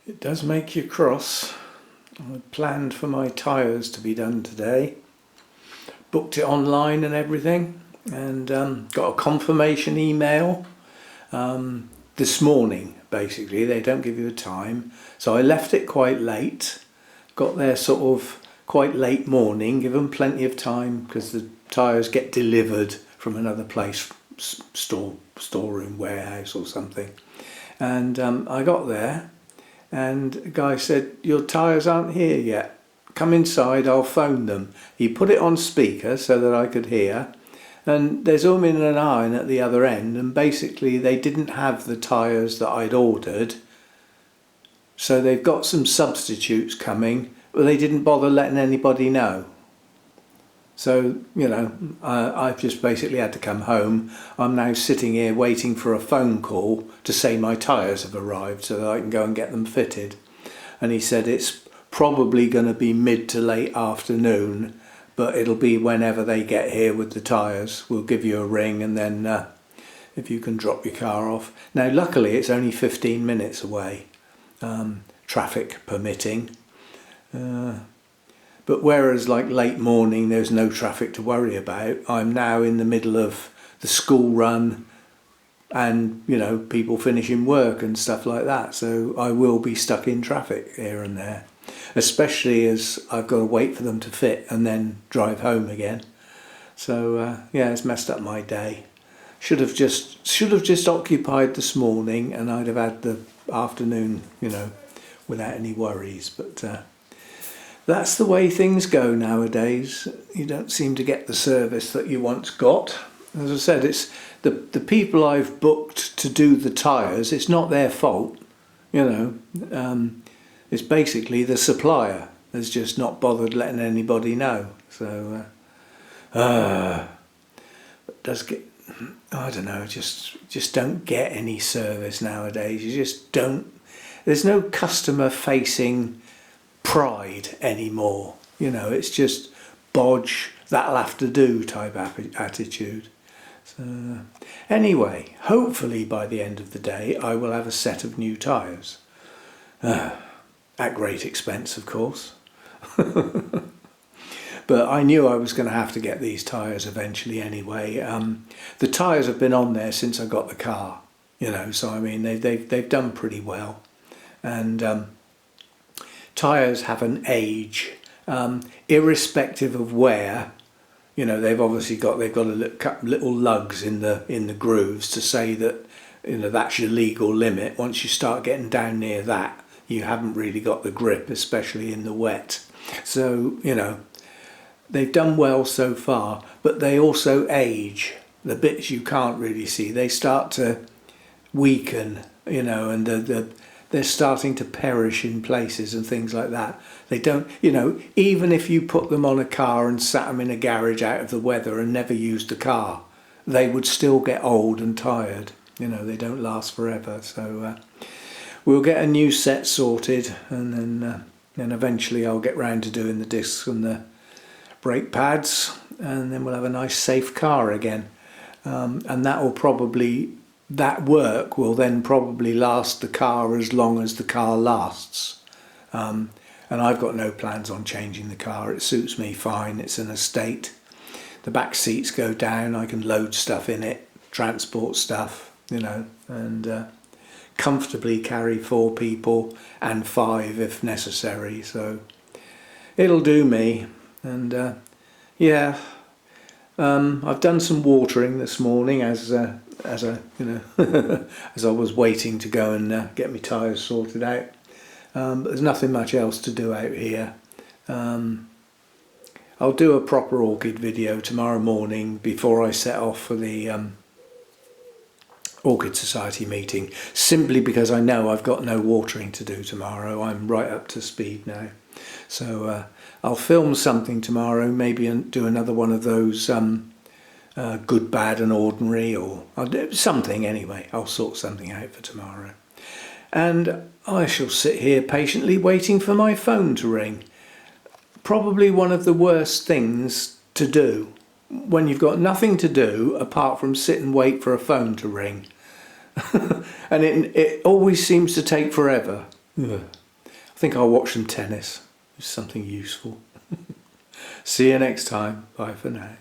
It does make you cross. I planned for my tyres to be done today. Booked it online and everything, and got a confirmation email this morning. Basically, they don't give you a time, so I left it quite late. Got there sort of quite late morning, give them plenty of time because the tyres get delivered from another place, storeroom, warehouse or something. And I got there and the guy said, "Your tyres aren't here yet. Come inside, I'll phone them." He put it on speaker so that I could hear, and there's umming and ahhing at the other end, and basically they didn't have the tyres that I'd ordered, so they've got some substitutes coming, but they didn't bother letting anybody know. So, you know, I've just basically had to come home. I'm now sitting here waiting for a phone call to say my tyres have arrived so that I can go and get them fitted. And he said it's probably going to be mid to late afternoon, but it'll be whenever they get here with the tyres. We'll give you a ring, and then if you can drop your car off. Now, luckily, it's only 15 minutes away, traffic permitting. But whereas like late morning there's no traffic to worry about, I'm now in the middle of the school run and, you know, people finishing work and stuff like that. So I will be stuck in traffic here and there, especially as I've got to wait for them to fit and then drive home again. So yeah, it's messed up my day. Should have just occupied this morning and I'd have had the afternoon, you know, without any worries. But that's the way things go nowadays. You don't seem to get the service that you once got. As I said, it's the people I've booked to do the tyres, it's not their fault, you know. It's basically the supplier has just not bothered letting anybody know. So, it does get, I don't know, just don't get any service nowadays. You just don't, there's no customer facing pride anymore, you know. It's just bodge, that'll have to do type attitude. So anyway, hopefully by the end of the day I will have a set of new tyres, at great expense of course. But I knew I was going to have to get these tyres eventually anyway. The tyres have been on there since I got the car, you know, so I mean they've done pretty well. And tyres have an age, irrespective of wear. You know, they've got a little lugs in the grooves to say that, you know, that's your legal limit. Once you start getting down near that, you haven't really got the grip, especially in the wet. So, you know, they've done well so far, but they also age. The bits you can't really see, they start to weaken, you know, and they're starting to perish in places and things like that. They don't, you know, even if you put them on a car and sat them in a garage out of the weather and never used the car, they would still get old and tired. You know, they don't last forever. So we'll get a new set sorted, and then eventually I'll get round to doing the discs and the brake pads, and then we'll have a nice safe car again. And that work will then probably last the car as long as the car lasts. And I've got no plans on changing the car. It suits me fine. It's an estate. The back seats go down. I can load stuff in it, transport stuff, you know, and comfortably carry 4 people and 5 if necessary. So it'll do me. And yeah, I've done some watering this morning as I, you know, as I was waiting to go and get my tyres sorted out. But there's nothing much else to do out here. I'll do a proper orchid video tomorrow morning before I set off for the Orchid Society meeting, simply because I know I've got no watering to do tomorrow. I'm right up to speed now. So I'll film something tomorrow, maybe do another one of those good, bad and ordinary, or I'll do something anyway. I'll sort something out for tomorrow. And I shall sit here patiently waiting for my phone to ring. Probably one of the worst things to do when you've got nothing to do apart from sit and wait for a phone to ring. And it always seems to take forever. Ugh. I think I'll watch some tennis. It's something useful. See you next time. Bye for now.